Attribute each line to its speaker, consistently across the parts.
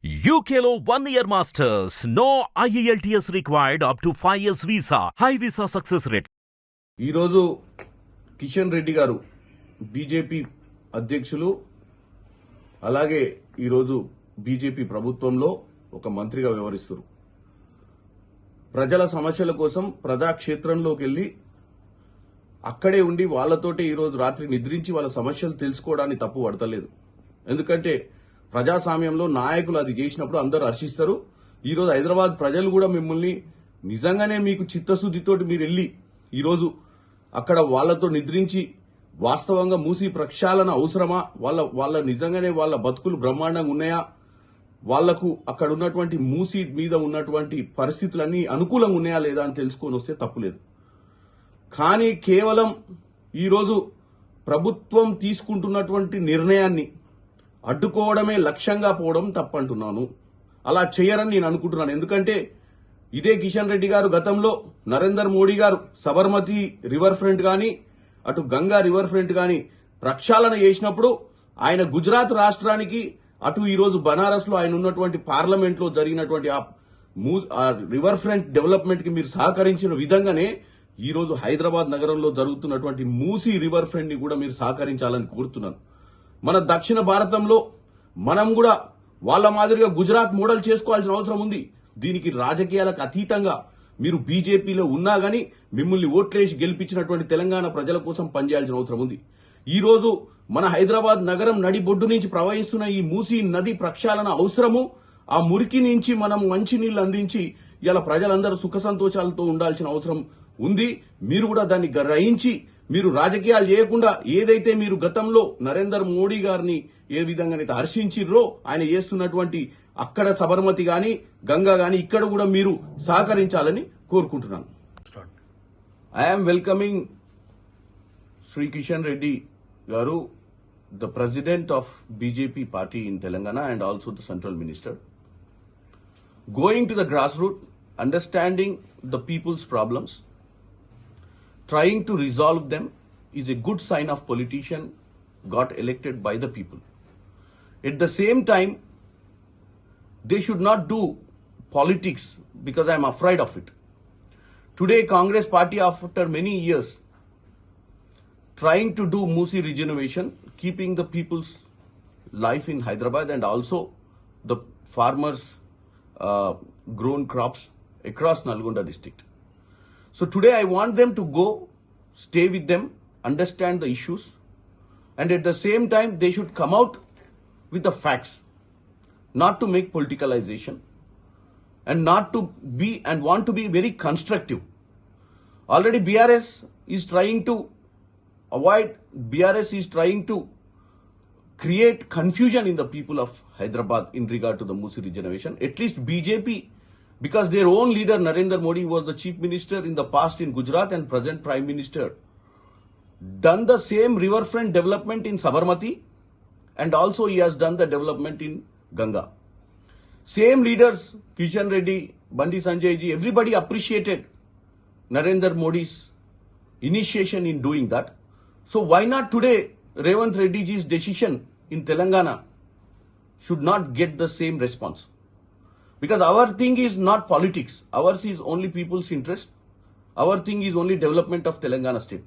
Speaker 1: UKLO 1 year masters. No IELTS required up to 5 years visa. High visa success rate.
Speaker 2: ఈరోజు కిషన్ రెడ్డి గారు BJP అధ్యక్షులు, అలాగే ఈరోజు బీజేపీ ప్రభుత్వంలో ఒక మంత్రిగా వ్యవహరిస్తారు. ప్రజల సమస్యల కోసం ప్రజాక్షేత్రంలోకి వెళ్లి అక్కడే ఉండి వాళ్లతోటి ఈరోజు రాత్రి నిద్రించి వాళ్ళ సమస్యలు తెలుసుకోవడాన్ని తప్పు పడతలేదు. ఎందుకంటే ప్రజాస్వామ్యంలో నాయకులు అది చేసినప్పుడు అందరూ హర్షిస్తారు. ఈరోజు హైదరాబాద్ ప్రజలు కూడా మిమ్మల్ని నిజంగానే మీకు చిత్తశుద్ధితోటి మీరు వెళ్లి ఈరోజు అక్కడ వాళ్లతో నిద్రించి వాస్తవంగా మూసి ప్రక్షాళన అవసరమా, వాళ్ళ నిజంగానే వాళ్ళ బతుకులు బ్రహ్మాండంగా ఉన్నాయా, వాళ్లకు అక్కడ ఉన్నటువంటి మూసి మీద ఉన్నటువంటి పరిస్థితులన్నీ అనుకూలంగా ఉన్నాయా లేదా అని తెలుసుకొని వస్తే తప్పులేదు. కానీ కేవలం ఈరోజు ప్రభుత్వం తీసుకుంటున్నటువంటి నిర్ణయాన్ని అడ్డుకోవడమే లక్ష్యంగా పోవడం తప్పంటున్నాను. అలా చేయరని నేను అనుకుంటున్నాను. ఎందుకంటే ఇదే కిషన్ రెడ్డి గారు గతంలో నరేందర్ మోడీ గారు సబర్మతి రివర్ ఫ్రంట్ గాని అటు గంగా రివర్ ఫ్రంట్ గాని ప్రక్షాళన చేసినప్పుడు ఆయన గుజరాత్ రాష్ట్రానికి అటు ఈరోజు బనారస్ లో ఆయన ఉన్నటువంటి పార్లమెంట్ లో జరిగినటువంటి ఆ రివర్ ఫ్రంట్ డెవలప్మెంట్ కి మీరు సహకరించిన విధంగానే ఈరోజు హైదరాబాద్ నగరంలో జరుగుతున్నటువంటి మూసీ రివర్ ఫ్రంట్ ని కూడా మీరు సహకరించాలని కోరుతున్నాను. మన దక్షిణ భారతంలో మనం కూడా వాళ్ళ మాదిరిగా గుజరాత్ మోడల్ చేసుకోవాల్సిన అవసరం ఉంది. దీనికి రాజకీయాలకు అతీతంగా మీరు బీజేపీలో ఉన్నా గానీ మిమ్మల్ని ఓట్లేసి గెలిపించినటువంటి తెలంగాణ ప్రజల కోసం పనిచేయాల్సిన అవసరం ఉంది. ఈ రోజు మన హైదరాబాద్ నగరం నడిబొడ్డు నుంచి ప్రవహిస్తున్న ఈ మూసీ నది ప్రక్షాళన అవసరము. ఆ మురికి నుంచి మనం మంచినీళ్లు అందించి ఇలా ప్రజలందరూ సుఖ సంతోషాలతో ఉండాల్సిన అవసరం ఉంది. మీరు కూడా దాన్ని గ్రహించి మీరు రాజకీయాలు చేయకుండా ఏదైతే మీరు గతంలో నరేందర్ మోడీ గారిని ఏ విధంగానైతే హర్షించిర్రో ఆయన చేస్తున్నటువంటి అక్కడ సబర్మతి గాని గంగా గాని ఇక్కడ కూడా మీరు సహకరించాలని కోరుకుంటున్నాను. ఐఎమ్ వెల్కమింగ్ శ్రీ కిషన్ రెడ్డి గారు, the president of BJP party in Telangana and also the central minister. Going to the grass root, understanding the people's problems, trying to resolve them is a good sign of politician got elected by the people. At the same time, they should not do politics because I am afraid of it. Today, Congress party after many years trying to do Musi regeneration, keeping the people's life in Hyderabad and also the farmers grown crops across Nalgonda district. So today I want them to go, stay with them, understand the issues, and at the same time they should come out with the facts, not to make politicalization and not to be and want to be very constructive. Already BRS is trying to create confusion in the people of Hyderabad in regard to the Musi regeneration. At least BJP, because their own leader Narendra Modi was the chief minister in the past in Gujarat and present prime minister, done the same riverfront development in Sabarmati and also he has done the development in Ganga. Same leaders, Kishan Reddy, Bandi Sanjay ji, everybody appreciated Narendra Modi's initiation in doing that. So why not today Revant Reddy ji's decision in Telangana should not get the same response? Because our thing is not politics. Ours is only people's interest. Our thing is only development of Telangana state.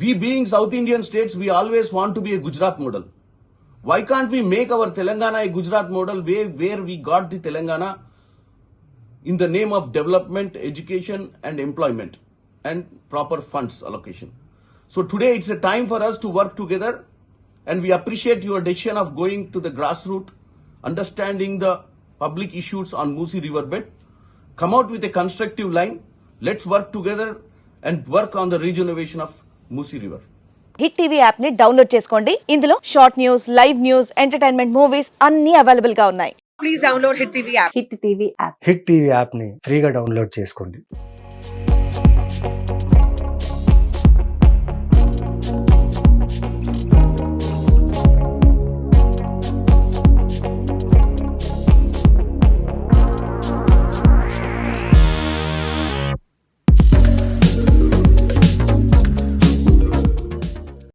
Speaker 2: We being South Indian states, we always want to be a Gujarat model. Why can't we make our Telangana a Gujarat model where we got the Telangana in the name of development, education and employment and proper funds allocation. So today it's a time for us to work together and we appreciate your decision of going to the grassroots, understanding the public issues on Musi riverbed. Come out with a constructive line. Let's work together and work on the regeneration of Musi river.
Speaker 3: Hit TV app ని download చేసుకోండి. ఇందులో short news, live news, entertainment movies అన్ని available గా ఉన్నాయి.
Speaker 4: Please download hit TV app.
Speaker 3: Hit TV app
Speaker 5: hit TV app ని ఫ్రీగా download చేసుకోండి.